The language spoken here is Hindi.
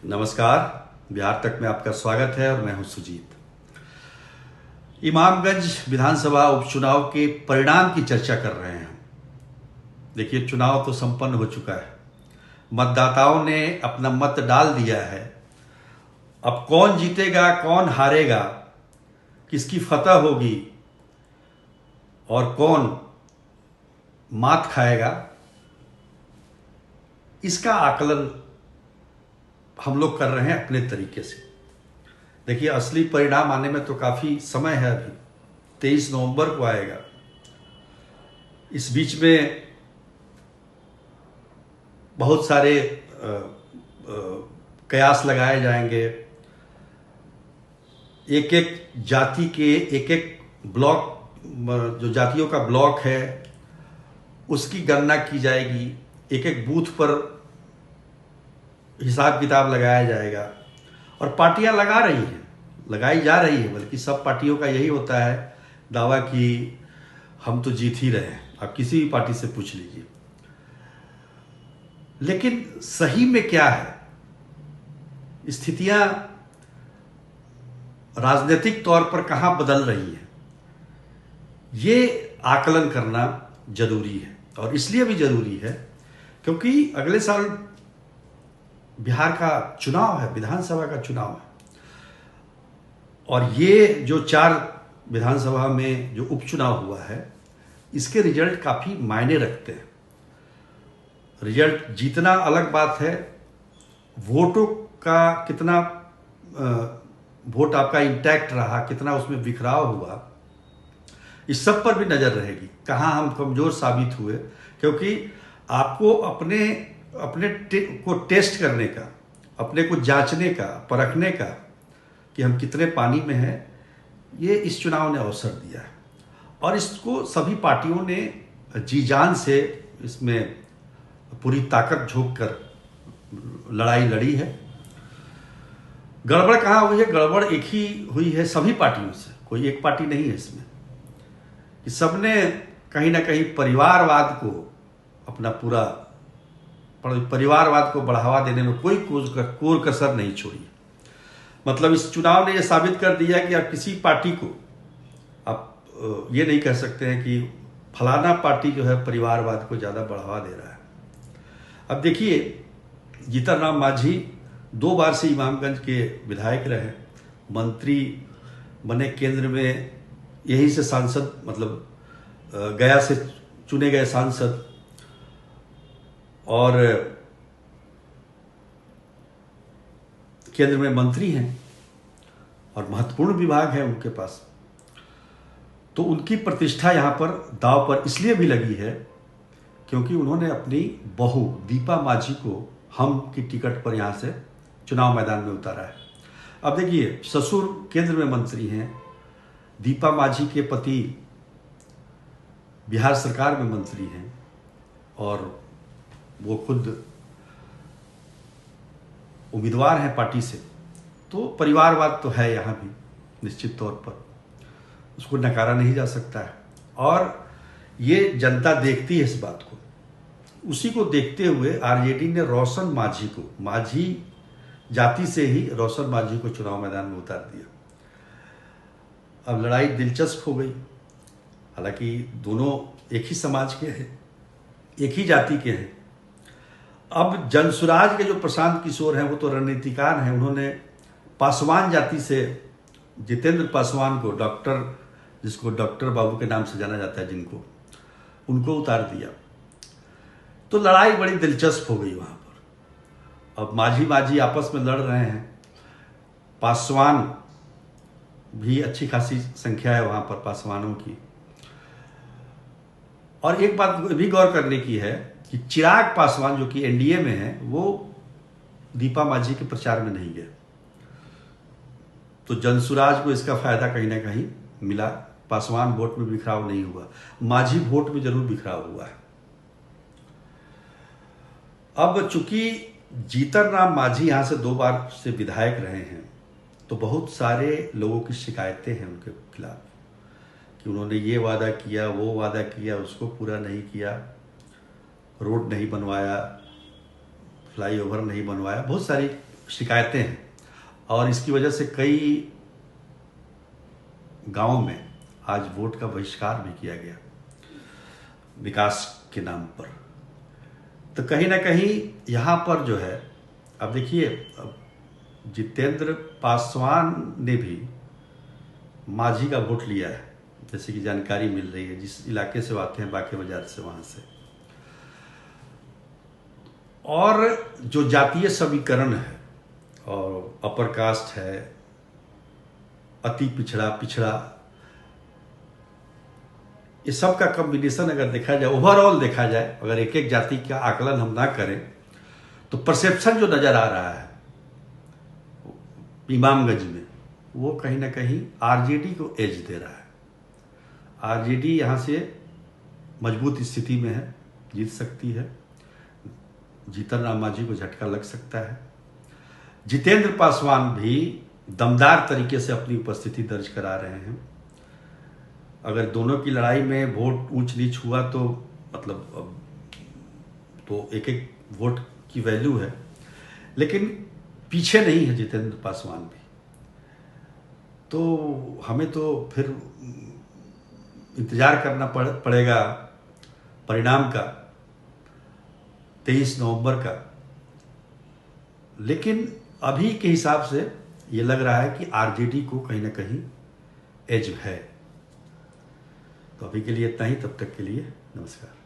नमस्कार। बिहार तक में आपका स्वागत है और मैं हूं सुजीत। इमामगंज विधानसभा उपचुनाव के परिणाम की चर्चा कर रहे हैं। देखिए, चुनाव तो संपन्न हो चुका है, मतदाताओं ने अपना मत डाल दिया है। अब कौन जीतेगा, कौन हारेगा, किसकी फतह होगी और कौन मात खाएगा, इसका आकलन हम लोग कर रहे हैं अपने तरीके से। देखिए, असली परिणाम आने में तो काफ़ी समय है, अभी 23 नवंबर को आएगा। इस बीच में बहुत सारे कयास लगाए जाएंगे। एक एक जाति के एक एक ब्लॉक, जो जातियों का ब्लॉक है, उसकी गणना की जाएगी। एक एक बूथ पर हिसाब किताब लगाया जाएगा और पार्टियां लगाई जा रही है। बल्कि सब पार्टियों का यही होता है दावा कि हम तो जीत ही रहे हैं। आप किसी भी पार्टी से पूछ लीजिए। लेकिन सही में क्या है, स्थितियां राजनीतिक तौर पर कहां बदल रही हैं, ये आकलन करना जरूरी है। और इसलिए भी जरूरी है क्योंकि अगले साल बिहार का चुनाव है, विधानसभा का चुनाव है। और ये जो 4 विधानसभा में जो उपचुनाव हुआ है, इसके रिजल्ट काफ़ी मायने रखते हैं। रिजल्ट जीतना अलग बात है, वोटों का कितना वोट आपका इंटैक्ट रहा, कितना उसमें बिखराव हुआ, इस सब पर भी नज़र रहेगी। कहाँ हम कमज़ोर साबित हुए, क्योंकि आपको अपने को टेस्ट करने का, अपने को जांचने का, परखने का कि हम कितने पानी में हैं, ये इस चुनाव ने अवसर दिया है। और इसको सभी पार्टियों ने जी जान से इसमें पूरी ताकत झोंक कर लड़ाई लड़ी है। गड़बड़ कहाँ हुई है? गड़बड़ एक ही हुई है सभी पार्टियों से, कोई एक पार्टी नहीं है इसमें। कि सबने कहीं ना कहीं परिवारवाद को अपना पूरा परिवारवाद को बढ़ावा देने में कोई कोर कसर नहीं छोड़ी। मतलब इस चुनाव ने यह साबित कर दिया कि आप किसी पार्टी को आप ये नहीं कह सकते हैं कि फलाना पार्टी जो है परिवारवाद को ज़्यादा बढ़ावा दे रहा है। अब देखिए, जीतन राम मांझी 2 बार से इमामगंज के विधायक रहे, मंत्री बने, केंद्र में यहीं से सांसद, मतलब गया से चुने गए सांसद, और केंद्र में मंत्री हैं और महत्वपूर्ण विभाग है उनके पास। तो उनकी प्रतिष्ठा यहाँ पर दांव पर इसलिए भी लगी है क्योंकि उन्होंने अपनी बहू दीपा मांझी को हम की टिकट पर यहाँ से चुनाव मैदान में उतारा है। अब देखिए, ससुर केंद्र में मंत्री हैं, दीपा मांझी के पति बिहार सरकार में मंत्री हैं और वो खुद उम्मीदवार हैं पार्टी से। तो परिवारवाद तो है यहाँ भी, निश्चित तौर पर उसको नकारा नहीं जा सकता है। और ये जनता देखती है इस बात को। उसी को देखते हुए आरजेडी ने रोशन मांझी को, मांझी जाति से ही रोशन मांझी को चुनाव मैदान में उतार दिया। अब लड़ाई दिलचस्प हो गई। हालांकि दोनों एक ही समाज के हैं, एक ही जाति के हैं। अब जनसुराज के जो प्रशांत किशोर हैं, वो तो रणनीतिकार हैं। उन्होंने पासवान जाति से जितेंद्र पासवान को, डॉक्टर, जिसको डॉक्टर बाबू के नाम से जाना जाता है, जिनको, उनको उतार दिया। तो लड़ाई बड़ी दिलचस्प हो गई वहाँ पर। अब मांझी आपस में लड़ रहे हैं। पासवान भी अच्छी खासी संख्या है वहाँ पर पासवानों की। और एक बात भी गौर करने की है कि चिराग पासवान, जो कि एनडीए में है, वो दीपा मांझी के प्रचार में नहीं गए। तो जनसुराज को इसका फायदा कहीं ना कहीं मिला। पासवान वोट में बिखराव नहीं हुआ, मांझी वोट में जरूर बिखराव हुआ है। अब चूंकि जीतन राम मांझी यहां से 2 बार से विधायक रहे हैं, तो बहुत सारे लोगों की शिकायतें हैं उनके खिलाफ कि उन्होंने ये वादा किया, वो वादा किया, उसको पूरा नहीं किया, रोड नहीं बनवाया, फ्लाईओवर नहीं बनवाया, बहुत सारी शिकायतें हैं और इसकी वजह से कई गांवों में आज वोट का बहिष्कार भी किया गया विकास के नाम पर। तो कहीं ना कहीं यहाँ पर जो है, अब देखिए, जितेंद्र पासवान ने भी माझी का वोट लिया है, जैसे कि जानकारी मिल रही है, जिस इलाके से वो आते हैं बाके बाजार से, वहां से। और जो जातीय समीकरण है और अपर कास्ट है, अति पिछड़ा, पिछड़ा, ये सब का कॉम्बिनेशन अगर देखा जाए, ओवरऑल देखा जाए, अगर एक एक जाति का आकलन हम ना करें तो परसेप्शन जो नजर आ रहा है इमामगंज में, वो कहीं ना कहीं आरजेडी को एज दे रहा है। आरजेडी यहां से मजबूत स्थिति में है, जीत सकती है, जीतन राम मांझी को झटका लग सकता है। जितेंद्र पासवान भी दमदार तरीके से अपनी उपस्थिति दर्ज करा रहे हैं। अगर दोनों की लड़ाई में वोट ऊंच नीच हुआ तो मतलब तो एक एक वोट की वैल्यू है, लेकिन पीछे नहीं है जितेंद्र पासवान भी। तो हमें तो फिर इंतजार करना पड़ेगा परिणाम का 23 नवंबर का। लेकिन अभी के हिसाब से ये लग रहा है कि आरजेडी को कहीं ना कहीं एज है। तो अभी के लिए इतना ही, तब तक के लिए नमस्कार।